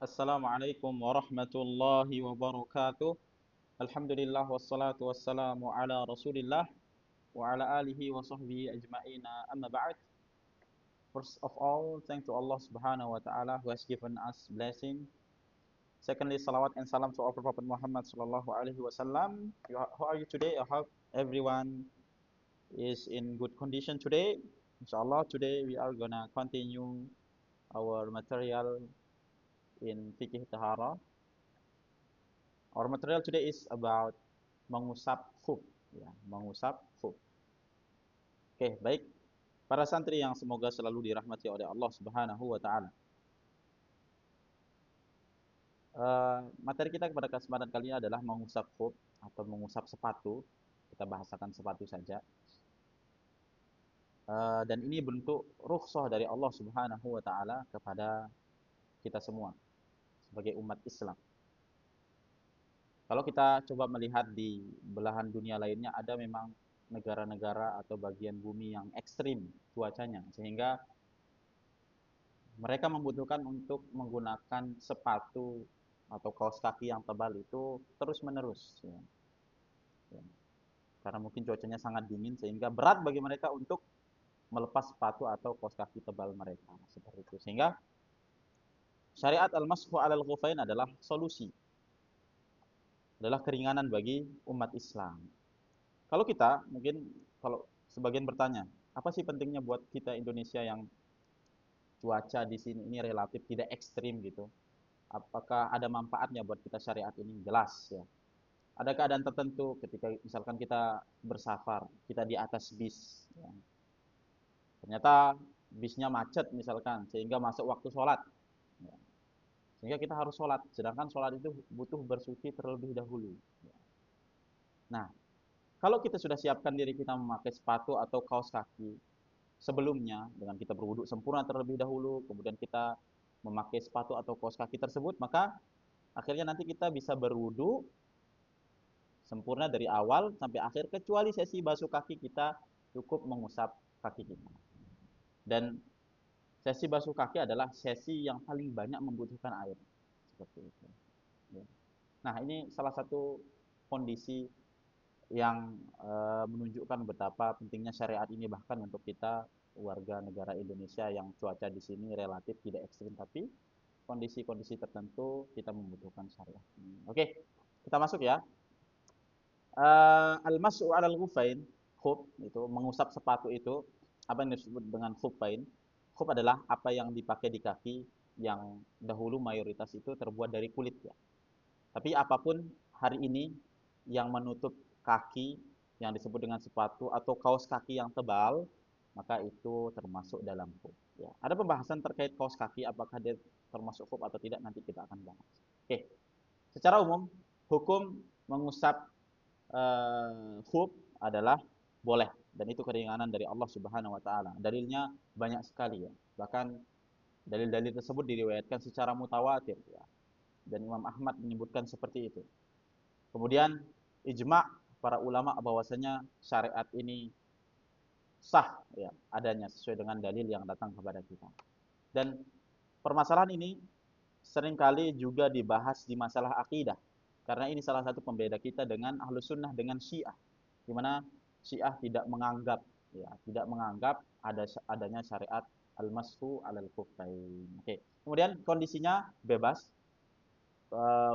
Assalamualaikum warahmatullahi wabarakatuh. Alhamdulillah wassalatu wassalamu ala Rasulillah wa ala alihi wa sahbihi ajma'ina amma ba'd. First of all, thank to Allah Subhanahu wa taala who has given us blessing. Secondly, salawat and salam to our Prophet Muhammad sallallahu alaihi wasallam. How are you today? I hope everyone is in good condition today. Inshallah, today we are gonna continue our material in Fiqh Tahara. Our material today is about mengusap khuf, ya, mengusap khuf. Oke, baik. Para santri yang semoga selalu dirahmati oleh Allah Subhanahu wa taala. Materi kita pada kesempatan kali ini adalah mengusap khuf atau mengusap sepatu. Kita bahasakan sepatu saja. Dan ini bentuk rukhsah dari Allah Subhanahu wa taala kepada kita semua sebagai umat Islam. Kalau kita coba melihat di belahan dunia lainnya, ada memang negara-negara atau bagian bumi yang ekstrim cuacanya, sehingga mereka membutuhkan untuk menggunakan sepatu atau kaos kaki yang tebal itu terus-menerus. Ya. Ya. Karena mungkin cuacanya sangat dingin, sehingga berat bagi mereka untuk melepas sepatu atau kaos kaki tebal mereka. Seperti itu. Sehingga syariat al-mashu 'alal khufain adalah solusi, adalah keringanan bagi umat Islam. Kalau kita, mungkin kalau sebagian bertanya, apa sih pentingnya buat kita Indonesia yang cuaca di sini ini relatif tidak ekstrim gitu? Apakah ada manfaatnya buat kita syariat ini? Jelas ya. Ada keadaan tertentu ketika misalkan kita bersafar, kita di atas bis, ya. Ternyata bisnya macet misalkan, sehingga masuk waktu sholat. Ya. Sehingga kita harus sholat, sedangkan sholat itu butuh bersuci terlebih dahulu. Ya. Nah, kalau kita sudah siapkan diri kita memakai sepatu atau kaos kaki sebelumnya dengan kita berwudu sempurna terlebih dahulu, kemudian kita memakai sepatu atau kaos kaki tersebut, maka akhirnya nanti kita bisa berwudu sempurna dari awal sampai akhir, kecuali sesi basuh kaki kita cukup mengusap kaki kita. Dan sesi basuh kaki adalah sesi yang paling banyak membutuhkan air. Seperti itu. Ya. Nah, ini salah satu kondisi yang menunjukkan betapa pentingnya syariat ini bahkan untuk kita warga negara Indonesia yang cuaca di sini relatif tidak ekstrim, tapi kondisi-kondisi tertentu kita membutuhkan syariat ini. Oke, kita masuk ya. Al-mas'u 'alal khufain, khuf itu mengusap sepatu itu apa yang disebut dengan khufain? Khuf adalah apa yang dipakai di kaki yang dahulu mayoritas itu terbuat dari kulit ya. Tapi apapun hari ini yang menutup kaki yang disebut dengan sepatu atau kaos kaki yang tebal, maka itu termasuk dalam khuf. Ya. Ada pembahasan terkait kaos kaki, apakah dia termasuk khuf atau tidak, nanti kita akan bahas. Oke, secara umum hukum mengusap khuf adalah boleh, dan itu keringanan dari Allah Subhanahu wa taala. Dalilnya banyak sekali ya. Bahkan dalil-dalil tersebut diriwayatkan secara mutawatir ya. Dan Imam Ahmad menyebutkan seperti itu. Kemudian ijma' para ulama bahwasanya syariat ini sah ya adanya sesuai dengan dalil yang datang kepada kita. Dan permasalahan ini seringkali juga dibahas di masalah akidah. Karena ini salah satu pembeda kita dengan Ahlus Sunnah dengan Syiah. Di mana Syiah tidak menganggap ya, tidak menganggap adanya syariat al-mashu 'alal khuffain. Oke. Kemudian kondisinya bebas.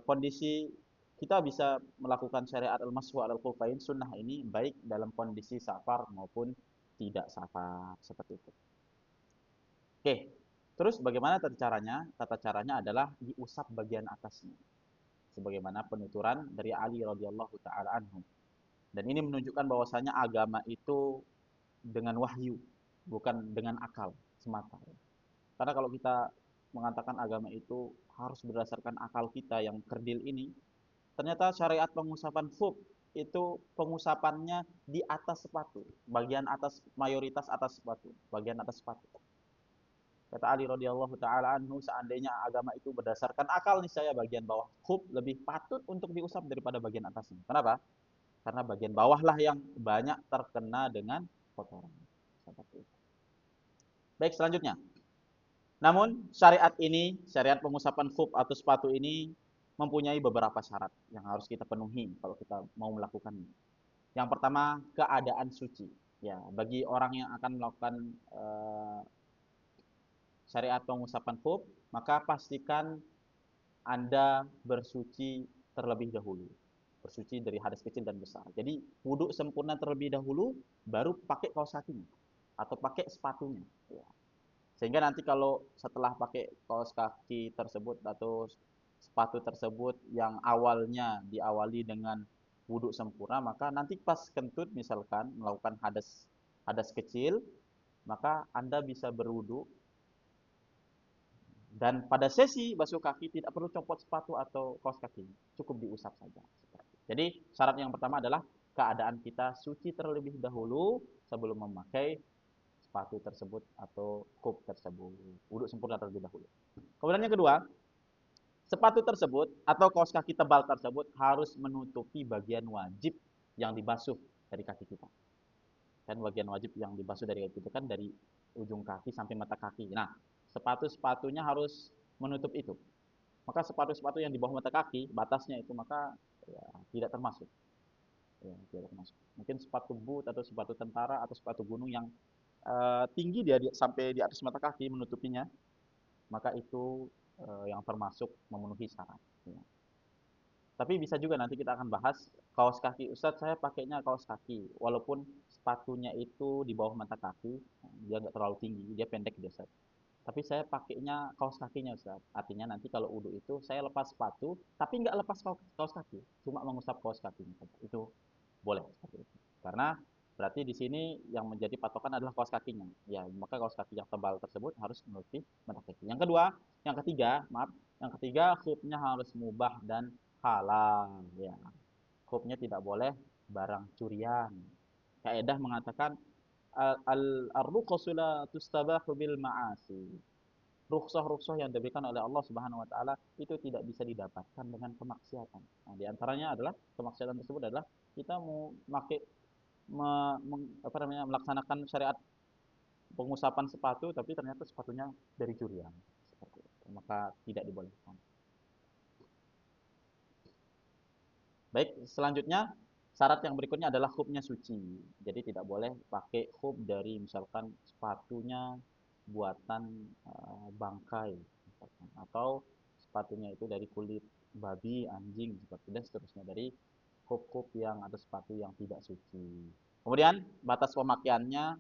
Kondisi kita bisa melakukan syariat al-mashu 'alal khuffain sunnah ini baik dalam kondisi safar maupun tidak safar, seperti itu. Oke. Terus bagaimana tata caranya? Tata caranya adalah diusap bagian atasnya. Sebagaimana penuturan dari Ali radhiyallahu taala anhu. Dan ini menunjukkan bahwasanya agama itu dengan wahyu, bukan dengan akal semata. Karena kalau kita mengatakan agama itu harus berdasarkan akal kita yang kerdil ini, ternyata syariat pengusapan khuf itu pengusapannya di atas sepatu, bagian atas, mayoritas atas sepatu, bagian atas sepatu. Kata Ali radhiyallahu taala anhu, seandainya agama itu berdasarkan akal, nih saya bagian bawah khuf lebih patut untuk diusap daripada bagian atasnya. Kenapa? Karena bagian bawahlah yang banyak terkena dengan kotoran. Seperti itu. Baik, selanjutnya. Namun syariat ini, syariat pengusapan khuf atau sepatu ini mempunyai beberapa syarat yang harus kita penuhi kalau kita mau melakukannya. Yang pertama, keadaan suci. Ya, bagi orang yang akan melakukan syariat pengusapan khuf, maka pastikan Anda bersuci terlebih dahulu. Bersuci dari hadas kecil dan besar. Jadi, wudhu sempurna terlebih dahulu, baru pakai kaos kakinya atau pakai sepatunya. Ya. Sehingga nanti kalau setelah pakai kaos kaki tersebut atau sepatu tersebut yang awalnya diawali dengan wudhu sempurna, maka nanti pas kentut misalkan melakukan hadas hadas kecil, maka Anda bisa berwudhu dan pada sesi basuh kaki tidak perlu copot sepatu atau kaos kaki, cukup diusap saja. Jadi syarat yang pertama adalah keadaan kita suci terlebih dahulu sebelum memakai sepatu tersebut atau kop tersebut. Wudhu sempurna terlebih dahulu. Kemudian yang kedua, sepatu tersebut atau kaos kaki tebal tersebut harus menutupi bagian wajib yang dibasuh dari kaki kita. Kan bagian wajib yang dibasuh dari kaki itu kan dari ujung kaki sampai mata kaki. Nah, sepatu-sepatunya harus menutup itu. Maka sepatu-sepatu yang di bawah mata kaki, batasnya itu maka ya, tidak termasuk. Ya, tidak termasuk. Mungkin sepatu boot atau sepatu tentara atau sepatu gunung yang tinggi dia sampai di atas mata kaki menutupinya, maka itu yang termasuk memenuhi syarat. Ya. Tapi bisa juga nanti kita akan bahas kaos kaki. Ustadz, saya pakainya kaos kaki, walaupun sepatunya itu di bawah mata kaki, dia nggak terlalu tinggi, dia pendek biasa. Tapi saya pakainya kaos kakinya Ustaz. Artinya nanti kalau udu itu saya lepas sepatu, tapi nggak lepas kaos kaki, cuma mengusap kaos kakinya. Itu boleh seperti itu. Karena berarti di sini yang menjadi patokan adalah kaos kakinya. Ya, maka kaos kaki yang tebal tersebut harus menutupi mata kaki. Yang kedua, yang ketiga, maaf, yang ketiga khufnya harus mubah dan halal. Ya, khufnya tidak boleh barang curian. Kaidah mengatakan al-ruqsu la tustabahu bil ma'asi. Rukhsah-rukhsah yang diberikan oleh Allah Subhanahu wa taala itu tidak bisa didapatkan dengan kemaksiatan. Nah, di antaranya adalah kemaksiatan tersebut adalah kita mau pakai melaksanakan syariat pengusapan sepatu tapi ternyata sepatunya dari curian. Seperti itu. Maka tidak dibolehkan. Baik, selanjutnya syarat yang berikutnya adalah khufnya suci. Jadi tidak boleh pakai khuf dari misalkan sepatunya buatan bangkai misalkan, atau sepatunya itu dari kulit babi, anjing seperti dan seterusnya dari khuf-khuf yang atau sepatu yang tidak suci. Kemudian batas pemakaiannya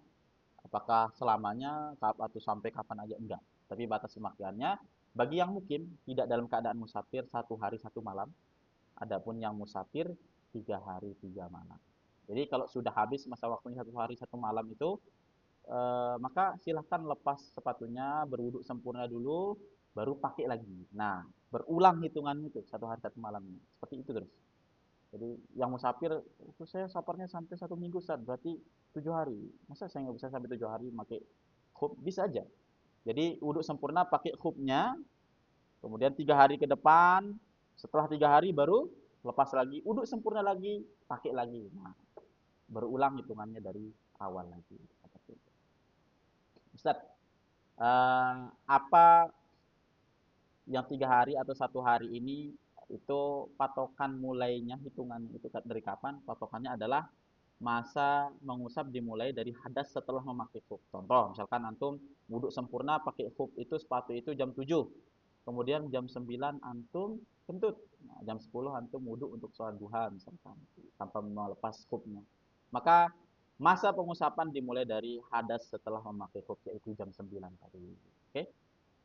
apakah selamanya atau sampai kapan aja enggak. Tapi batas pemakaiannya bagi yang mukim tidak dalam keadaan musafir 1 hari 1 malam. Adapun yang musafir 3 hari 3 malam. Jadi kalau sudah habis masa waktunya 1 hari 1 malam itu, maka silahkan lepas sepatunya, berwudhu sempurna dulu, baru pakai lagi. Nah, berulang hitungan itu 1 hari 1 malamnya. Seperti itu terus. Jadi yang musafir, itu saya saparnya sampai 1 minggu, Ustaz. Berarti 7 hari. Masa saya nggak bisa sampai 7 hari pakai khuf? Bisa aja. Jadi wudhu sempurna pakai khufnya, kemudian 3 hari ke depan, setelah 3 hari baru lepas lagi, uduk sempurna lagi, pakai lagi. Nah, berulang hitungannya dari awal lagi. Ustaz, apa yang 3 hari atau 1 hari ini itu patokan mulainya hitungannya itu dari kapan? Patokannya adalah masa mengusap dimulai dari hadas setelah memakai khuf. Contoh, misalkan antum wudhu sempurna pakai khuf itu sepatu itu jam 7. Kemudian jam 9 antum kentut. Nah, jam 10 antum wudhu untuk sholat duha misalkan tanpa melepas khufnya. Maka masa pengusapan dimulai dari hadas setelah memakai khuf yaitu jam 9 tadi. Oke?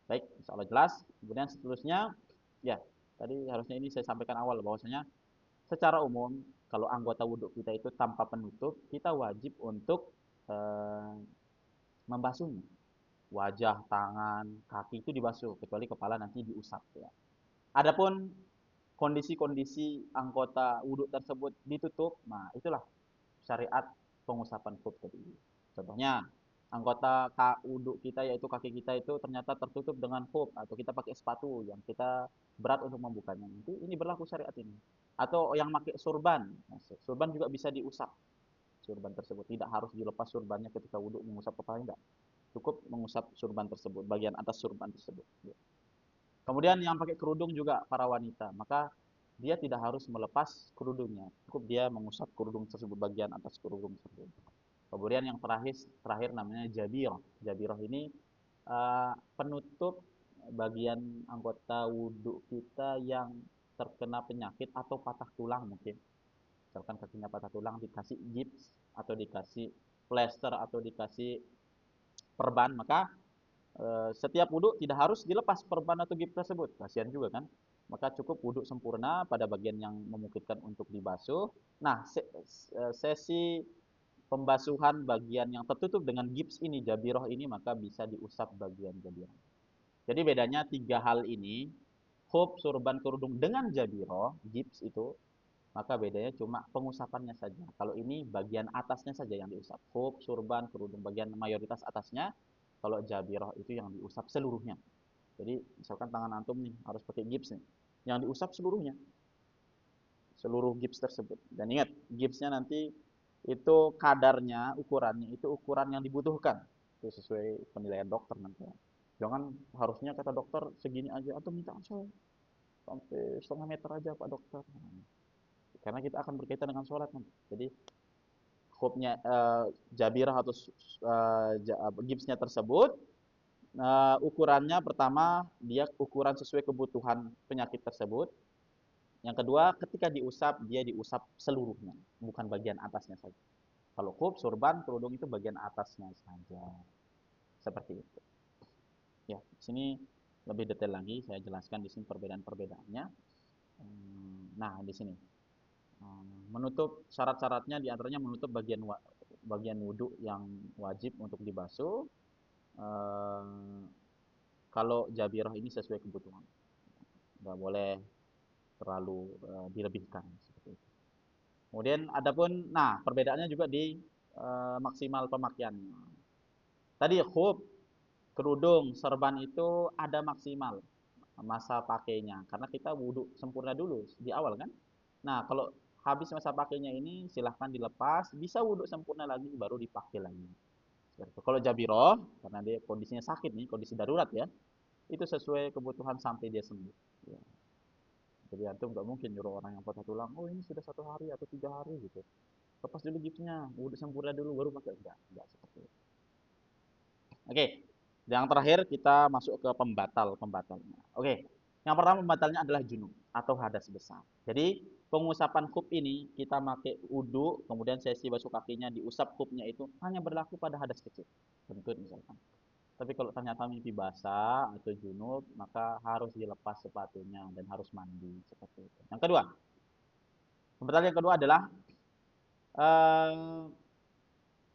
Baik, insyaallah jelas. Kemudian seterusnya ya, tadi harusnya ini saya sampaikan awal bahwasanya secara umum kalau anggota wudhu kita itu tanpa penutup, kita wajib untuk eh, membasuhnya. Wajah, tangan, kaki itu dibasuh, kecuali kepala nanti diusap ya. Adapun kondisi-kondisi anggota wudhu tersebut ditutup, nah itulah syariat pengusapan khuf tadi. Contohnya, anggota wudhu kita yaitu kaki kita itu ternyata tertutup dengan khuf atau kita pakai sepatu yang kita berat untuk membukanya. Nanti ini berlaku syariat ini. Atau yang pakai surban, nah, surban juga bisa diusap. Surban tersebut tidak harus dilepas surbannya ketika wudhu mengusap kepala enggak. Cukup mengusap surban tersebut, bagian atas surban tersebut. Kemudian yang pakai kerudung juga para wanita, maka dia tidak harus melepas kerudungnya, cukup dia mengusap kerudung tersebut, bagian atas kerudung tersebut. Kemudian yang terakhir namanya jabirah. Jabirah ini penutup bagian anggota wudhu kita yang terkena penyakit atau patah tulang mungkin. Misalkan kakinya patah tulang, dikasih gips atau dikasih plester atau dikasih perban, maka setiap wudhu tidak harus dilepas perban atau gips tersebut. Kasihan juga kan? Maka cukup wudhu sempurna pada bagian yang memungkinkan untuk dibasuh. Nah, sesi pembasuhan bagian yang tertutup dengan gips ini, jabirah ini, maka bisa diusap bagian jabirah. Jadi bedanya tiga hal ini, khuf, surban, kerudung dengan jabirah, gips itu, maka bedanya cuma pengusapannya saja. Kalau ini bagian atasnya saja yang diusap. Khuf, surban, kerudung bagian mayoritas atasnya. Kalau jabirah itu yang diusap seluruhnya. Jadi misalkan tangan antum nih harus pakai gips nih. Yang diusap seluruhnya. Seluruh gips tersebut. Dan ingat, gipsnya nanti itu kadarnya, ukurannya itu ukuran yang dibutuhkan. Itu sesuai penilaian dokter nanti. Jangan harusnya kata dokter segini aja atau minta saya sampai setengah meter aja Pak dokter. Karena kita akan berkaitan dengan sholat nanti. Jadi khufnya jabirah atau gipsnya tersebut ukurannya pertama dia ukuran sesuai kebutuhan penyakit tersebut. Yang kedua, ketika diusap dia diusap seluruhnya, bukan bagian atasnya saja. Kalau khuf, surban, kerudung itu bagian atasnya saja. Seperti itu. Ya, di sini lebih detail lagi saya jelaskan di sini perbedaan-perbedaannya. Nah, di sini menutup syarat-syaratnya diantaranya menutup bagian wudhu yang wajib untuk dibasuh. Kalau jabirah ini sesuai kebutuhan, nggak boleh terlalu dilebihkan seperti itu. Kemudian adapun, nah perbedaannya juga di maksimal pemakaiannya. Tadi khuf, kerudung, serban itu ada maksimal masa pakainya karena kita wudhu sempurna dulu di awal kan. Nah kalau habis masa pakainya ini silahkan dilepas, bisa wudhu sempurna lagi baru dipakai lagi. Kalau jabiroh karena dia kondisinya sakit nih, kondisi darurat ya, itu sesuai kebutuhan sampai dia sembuh. Ya. Jadi antum nggak mungkin nyuruh orang yang patah tulang, oh ini sudah 1 hari atau 3 hari gitu. Lepas dulu gipsnya, wudhu sempurna dulu baru pakai. Enggak seperti itu. Oke, yang terakhir kita masuk ke pembatalnya. Oke, yang pertama pembatalnya adalah junub atau hadas besar. Jadi pengusapan khuf ini kita pakai wudhu, kemudian sesi basuh kakinya diusap khufnya itu hanya berlaku pada hadas kecil, kentut misalkan. Tapi kalau ternyata mimpi basah atau junub, maka harus dilepas sepatunya dan harus mandi seperti itu. Yang kedua, pembatal yang kedua adalah eh,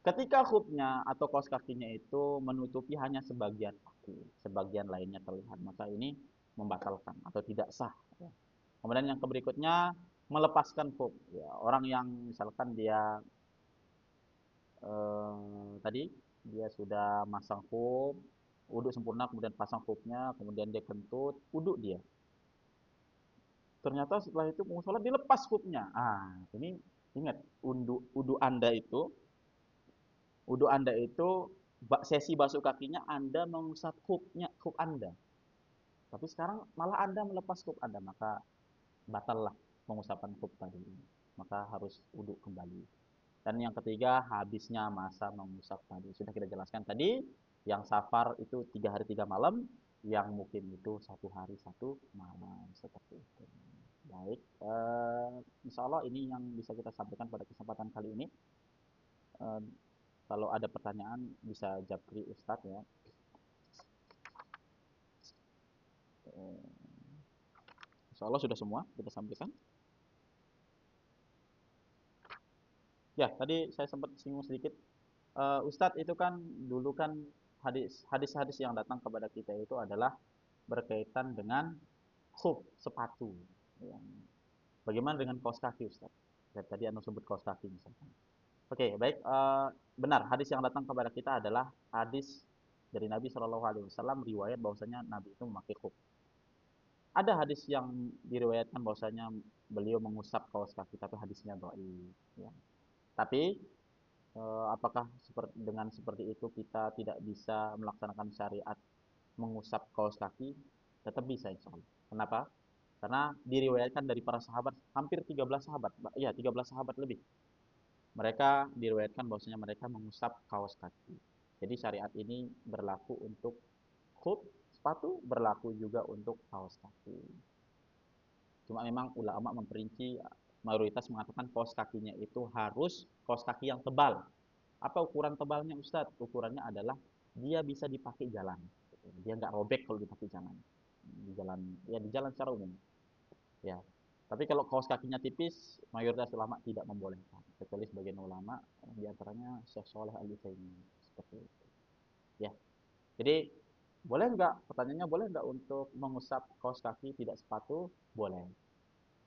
ketika khufnya atau kaos kakinya itu menutupi hanya sebagian kaki, sebagian lainnya terlihat, maka ini membatalkan atau tidak sah. Ya. Kemudian yang berikutnya melepaskan khuf. Ya, orang yang misalkan dia tadi dia sudah masang khuf, wudhu sempurna, kemudian pasang khufnya, kemudian dia kentut, wudhu dia. Ternyata setelah itu mau sholat dilepas khufnya. Ini ingat, wudhu Anda itu sesi basuh kakinya Anda mengusap khuf Anda. Tapi sekarang malah Anda melepas khuf Anda, maka batallah pengusapan khuf tadi. Maka harus wudhu kembali. Dan yang ketiga, habisnya masa mengusap tadi. Sudah kita jelaskan tadi, yang safar itu 3 hari 3 malam, yang mukim itu 1 hari 1 malam. Seperti itu. Baik, insya Allah ini yang bisa kita sampaikan pada kesempatan kali ini. Eh, Kalau ada pertanyaan bisa japri Ustadz ya. Insya Allah sudah semua kita sampaikan. Ya, tadi saya sempat singgung sedikit. Ustadz itu kan dulu kan hadis-hadis yang datang kepada kita itu adalah berkaitan dengan khuf, sepatu. Ya. Bagaimana dengan kaos kaki Ustadz? Ya, tadi Anda sebut kaos kaki misalkan. Oke, baik. Benar, hadis yang datang kepada kita adalah hadis dari Nabi Shallallahu Alaihi Wasallam riwayat bahwasanya Nabi itu memakai khuf. Ada hadis yang diriwayatkan bahwasanya beliau mengusap kaos kaki, tapi hadisnya dhaif. Ya. Tapi apakah dengan seperti itu kita tidak bisa melaksanakan syariat mengusap kaos kaki? Tetap bisa insya Allah. Kenapa? Karena diriwayatkan dari para sahabat, hampir 13 sahabat, iya 13 sahabat lebih. Mereka diriwayatkan bahwasanya mereka mengusap kaos kaki. Jadi syariat ini berlaku untuk khuf, sepatu, berlaku juga untuk kaos kaki. Cuma memang ulama memperinci, mayoritas mengatakan kaos kakinya itu harus kaos kaki yang tebal. Apa ukuran tebalnya Ustadz? Ukurannya adalah dia bisa dipakai jalan. Dia nggak robek kalau dipakai jalan. Di jalan, ya di jalan secara umum. Ya. Tapi kalau kaos kakinya tipis, mayoritas ulama tidak membolehkan. Kecuali sebagian ulama, di antaranya Syekh Shalih Al Utsaimin seperti itu. Ya. Jadi boleh nggak? Pertanyaannya boleh nggak untuk mengusap kaos kaki tidak sepatu? Boleh.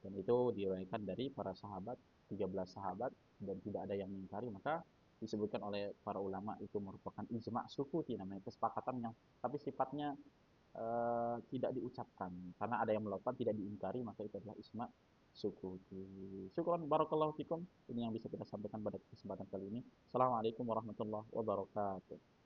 Dan itu diriwayatkan dari para sahabat, 13 sahabat, dan tidak ada yang mengingkari, maka disebutkan oleh para ulama itu merupakan ijma sukuti, namanya kesepakatan yang tapi sifatnya tidak diucapkan karena ada yang melakukan tidak diingkari, maka itu adalah ijma sukuti. Syukran barakallahu fikum. Ini yang bisa kita sampaikan pada kesempatan kali ini. Assalamualaikum warahmatullahi wabarakatuh.